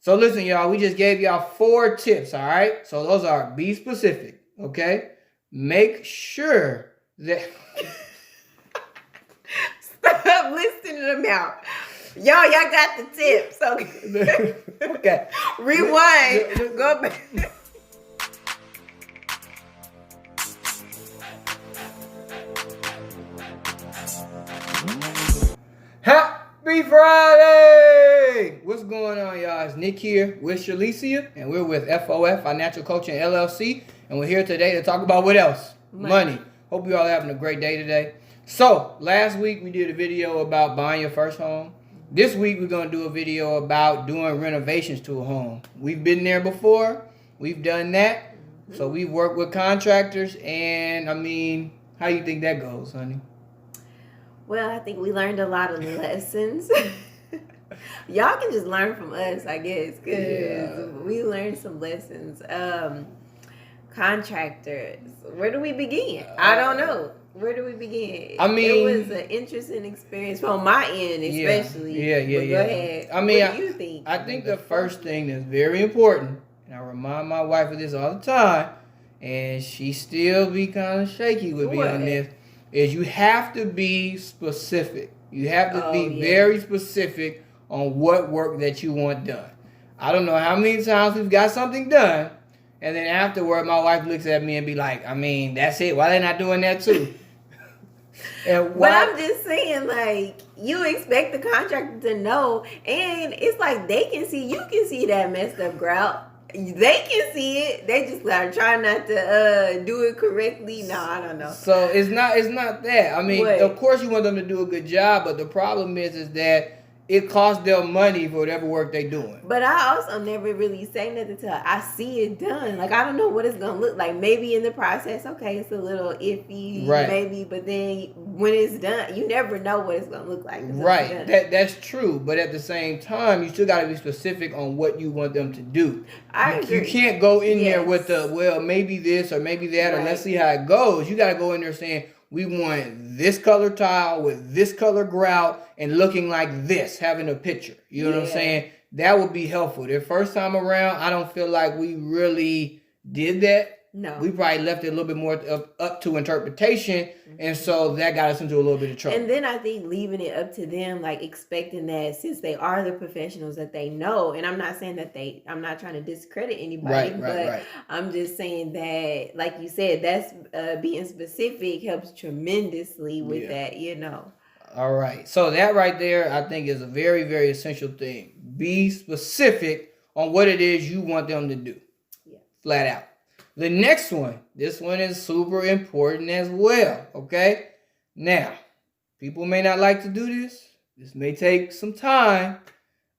So listen, y'all, we just gave y'all 4 tips, all right? So those are be specific, okay? Make sure that... Stop listening to them out. Y'all got the tips, okay? Okay. Rewind. Go back. Happy Friday! What's going on, y'all? It's Nick here with Shalicia, and we're with F.O.F, Financial Coaching LLC, and we're here today to talk about what else? Money. Hope you all are having a great day today. So, last week we did a video about buying your first home. This week we're going to do a video about doing renovations to a home. We've been there before. We've done that. So we've worked with contractors, and I mean, how do you think that goes, honey? Well, I think we learned a lot of lessons. Y'all can just learn from us, I guess, because we learned some lessons. Contractors, where do we begin? I don't know. Where do we begin? I mean, it was an interesting experience from my end, especially. Yeah. Go ahead. I mean, what do you think? I think the first thing that's very important, and I remind my wife of this all the time, and she still be kind of shaky with me on this, is you have to be specific. You have to be very specific on what work that you want done. I don't know how many times we've got something done, and then afterward, my wife looks at me and be like, I mean, that's it. Why they not doing that too? But I'm just saying, like, you expect the contractor to know, and it's like they can see, you can see that messed up grout. They can see it. They just are trying not to do it correctly. No, I don't know. So it's not that. I mean, of course you want them to do a good job, but the problem is that it costs them money for whatever work they're doing. But I also never really say nothing till I see it done. Like, I don't know what it's going to look like. Maybe in the process, okay, it's a little iffy, maybe. But then when it's done, you never know what it's going to look like. Right. That's true. But at the same time, you still got to be specific on what you want them to do. I agree. You can't go in there with maybe this or maybe that, or let's see how it goes. You got to go in there saying, we want this color tile with this color grout and looking like this, having a picture. You know what I'm saying? That would be helpful. The first time around, I don't feel like we really did that. No. We probably left it a little bit more up to interpretation, and so that got us into a little bit of trouble. And then I think leaving it up to them, like expecting that since they are the professionals that they know, and I'm not saying that I'm not trying to discredit anybody, but I'm just saying that, like you said, that's being specific helps tremendously with that, you know. All right. So that right there, I think, is a very, very essential thing. Be specific on what it is you want them to do. Yeah. Flat out. The next one, this one is super important as well, okay? Now, people may not like to do this. This may take some time.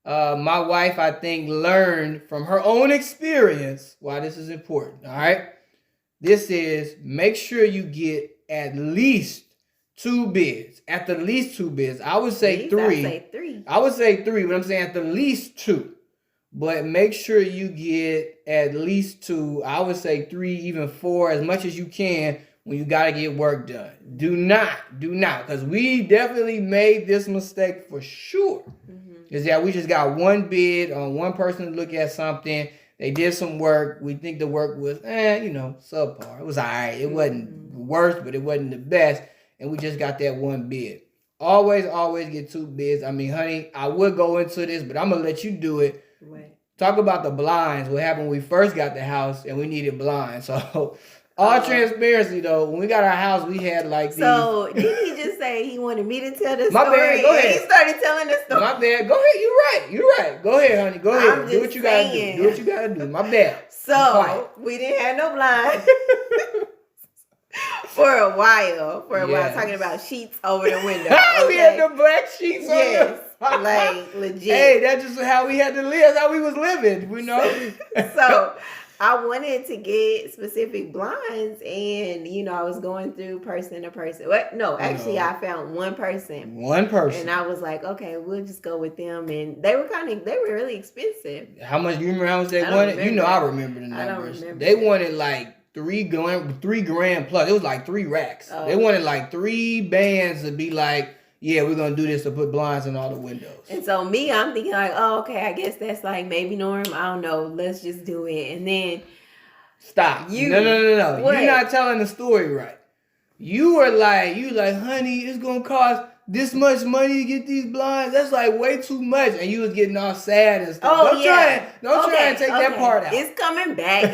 My wife, I think, learned from her own experience why this is important, all right? This is make sure you get at least 2 bids. At the least 2 bids. I would say 3. I would say 3, but I'm saying at the least 2. But make sure you get at least 2. I would say 3, even 4, as much as you can when you got to get work done. Do not, because we definitely made this mistake for sure. Is that we just got 1 bid on 1 person to look at something. They did some work. We think the work was, subpar. It was all right. It wasn't worst, but it wasn't the best. And we just got that 1 bid. Always get 2 bids. I mean, honey, I would go into this, but I'm going to let you do it. Talk about the blinds. What happened when we first got the house and we needed blinds. So, all transparency though, when we got our house, we had like these. So, did he just say he wanted me to tell the story? My bad, go ahead. He started telling the story. My bad, go ahead. You're right. Go ahead, honey. Go ahead. Do what you gotta do. Do what you gotta do. My bad. So, we didn't have no blinds. For a while, talking about sheets over the window. Okay? We had the black sheets on them. Like legit. Hey, that's just how we had to live. That's how we was living, you know. So I wanted to get specific blinds, and I was going through person to person. I found one person. And I was like, okay, we'll just go with them. And they were really expensive. How much? You remember how much they wanted? I remember the numbers. I don't remember. They wanted like $3 grand plus. It was like 3 racks. They wanted like 3 bands to be like yeah, we're going to do this to put blinds in all the windows. And so me, I'm thinking like, oh, okay, I guess that's like maybe norm. I don't know. Let's just do it. And then stop. No. What? You're not telling the story right. You like, honey, it's going to cost this much money to get these blinds. That's like way too much. And you was getting all sad and stuff. Oh, Don't try and take that part out. It's coming back.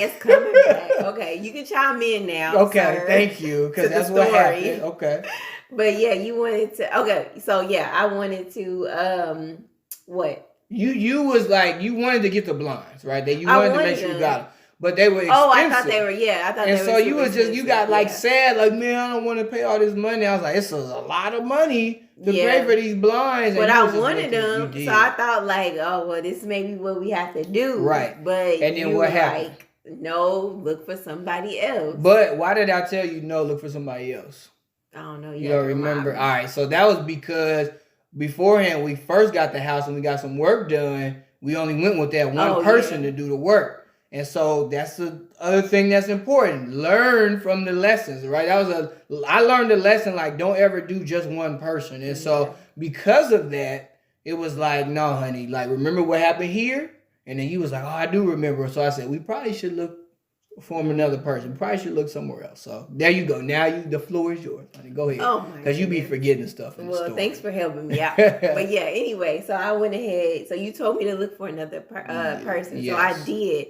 Okay, you can chime in now. Okay, sir, thank you. Because that's what happened. Okay. But yeah, you wanted to. Okay, so yeah, I wanted to. What? You was like, you wanted to get the blinds, right? That you wanted to make sure you got them. But they were expensive. Oh, I thought they were, I thought and they were. And so you was just, you got like sad, like, man, I don't want to pay all this money. I was like, it's a lot of money to pay for these blinds. But I wanted them, so I thought like, oh, well, this may be what we have to do. Right. But and then what happened? Like, no, look for somebody else. But why did I tell you no, look for somebody else? I don't know. You don't remember? All right, so that was because beforehand, we first got the house and we got some work done. We only went with that one person to do the work. And so that's the other thing that's important. Learn from the lessons, right? I learned the lesson, like, don't ever do just one person. And so because of that, it was like, no, honey, like, remember what happened here? And then he was like, oh, I do remember. So I said, we probably should look for another person. We probably should look somewhere else. So there you go. Now the floor is yours, honey. Go ahead. Oh my Because you be forgetting stuff in the story. Well, thanks for helping me out. But yeah, anyway, so I went ahead. So you told me to look for another person. Yes. So I did.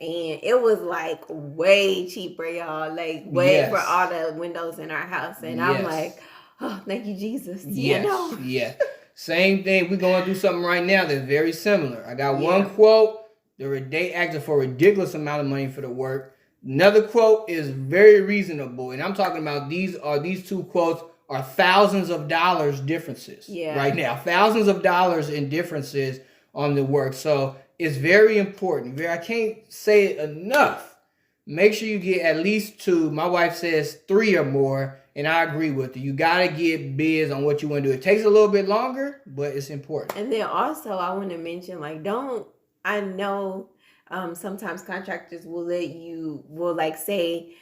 And it was like way cheaper, y'all. Like way for all the windows in our house. And I'm like, oh, thank you, Jesus. Yes. You know? Yeah. Same thing. We're going through something right now that's very similar. I got one quote. They asked for a ridiculous amount of money for the work. Another quote is very reasonable. And I'm talking about these two quotes are thousands of dollars differences right now. Thousands of dollars in differences on the work. So it's very important. I can't say it enough. Make sure you get at least 2. My wife says 3 or more, and I agree with her. You got to get bids on what you want to do. It takes a little bit longer, but it's important. And then also I want to mention, like, I know sometimes contractors will like say,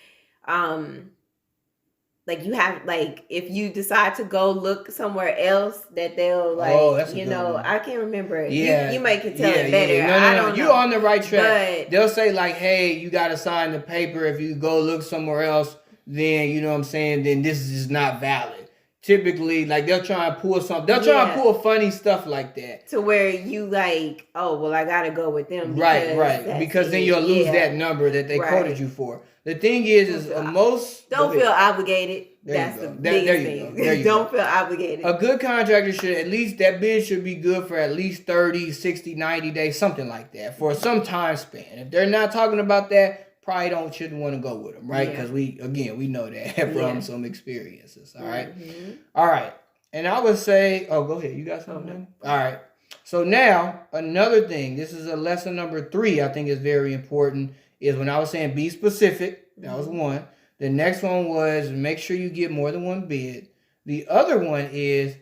like you have, like, if you decide to go look somewhere else, that they'll like, I can't remember. Yeah. You might can tell it better. Yeah. I don't know. You're on the right track. But they'll say like, hey, you got to sign the paper. If you go look somewhere else, then, you know what I'm saying, then this is not valid. Typically, like, they'll try and pull something. They'll try and pull funny stuff like that. To where you like, oh, well, I got to go with them. Right. Because then you'll lose that number that they quoted you for. The thing is most... Don't feel obligated. That's the biggest thing. Don't feel obligated. A good contractor should at least, that bid should be good for at least 30, 60, 90 days, something like that, for some time span. If they're not talking about that, probably shouldn't want to go with them, right? Because we know that from some experiences, all right? Mm-hmm. All right. And I would say, go ahead. You got something? All right. So now, another thing, this is a lesson number 3, I think is very important, is when I was saying be specific. That was one. The next one was make sure you get more than one bid. The other one is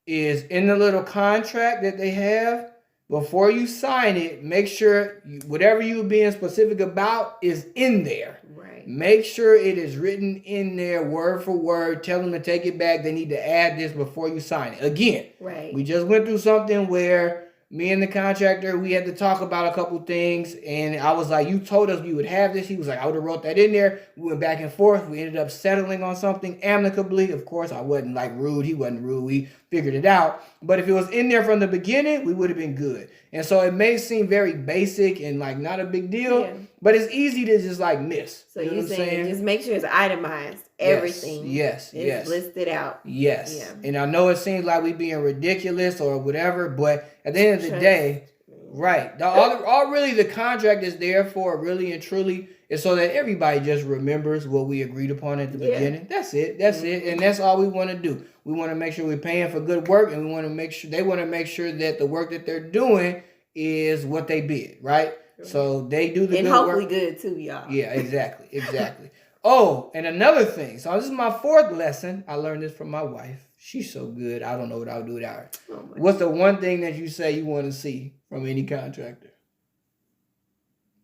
in the little contract that they have, before you sign it, make sure whatever you're being specific about is in there. Right. Make sure it is written in there word for word. Tell them to take it back. They need to add this before you sign it. Again, we just went through something where me and the contractor, we had to talk about a couple things, and I was like, you told us you would have this. He was like, I would have wrote that in there. We went back and forth. We ended up settling on something amicably. Of course, I wasn't like rude. He wasn't rude. We figured it out. But if it was in there from the beginning, we would have been good. And so it may seem very basic and like not a big deal, but it's easy to just like miss. So you're saying just make sure it's itemized. Everything. Yes. Listed out. Yes. Yeah. And I know it seems like we being ridiculous or whatever, but at the end of the day, right. All really the contract is there for, really and truly, is so that everybody just remembers what we agreed upon at the beginning. That's it. And that's all we want to do. We want to make sure we're paying for good work, and we want to make sure they want to make sure that the work that they're doing is what they bid, right? So they do the good work. And hopefully good too, y'all. Yeah, exactly. Oh, and another thing. So this is my 4th lesson. I learned this from my wife. She's so good. I don't know what I would do without her. What's the one thing that you say you want to see from any contractor?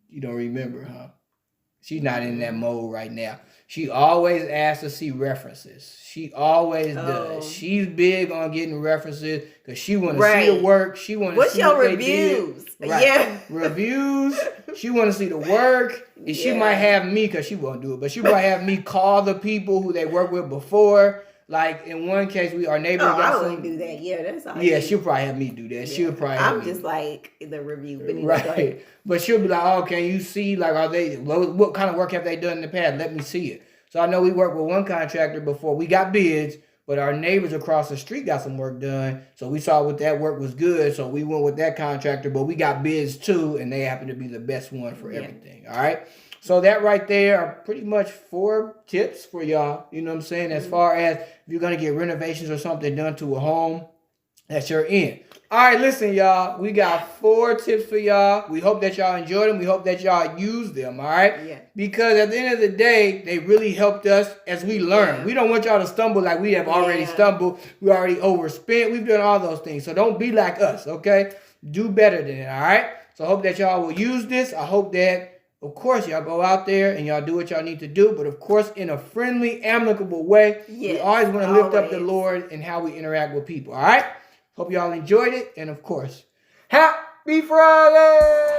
You don't remember, huh? She's not in that mode right now. She always asks to see references. She always does. She's big on getting references because she want to see the work. She want to see what reviews? They did. Right. Yeah. Reviews. She want to see the work. And she might have me, because she won't do it, but she might have me call the people who they worked with before. Like in one case, our neighbor got some. I wouldn't do that. Yeah, that's all. Yeah, she'll probably have me do that. Yeah. She'll probably. I'm just like the review, but right. But she'll be like, "Oh, can you see? Like, are they? What kind of work have they done in the past? Let me see it." So I know we worked with one contractor before. We got bids, but our neighbors across the street got some work done. So we saw what that work was good. So we went with that contractor, but we got bids too, and they happen to be the best one for everything. All right. So that right there are pretty much 4 tips for y'all. You know what I'm saying? As far as if you're going to get renovations or something done to a home that you're in. All right, listen, y'all. We got 4 tips for y'all. We hope that y'all enjoyed them. We hope that y'all use them, all right? Yeah. Because at the end of the day, they really helped us as we learn. Yeah. We don't want y'all to stumble like we have already stumbled. We already overspent. We've done all those things. So don't be like us, okay? Do better than it, all right? So I hope that y'all will use this. I hope that, of course, y'all go out there and y'all do what y'all need to do, but of course, in a friendly, amicable way. Yes, we always want to lift up the Lord and how we interact with people, all right? Hope y'all enjoyed it, and of course, Happy Friday!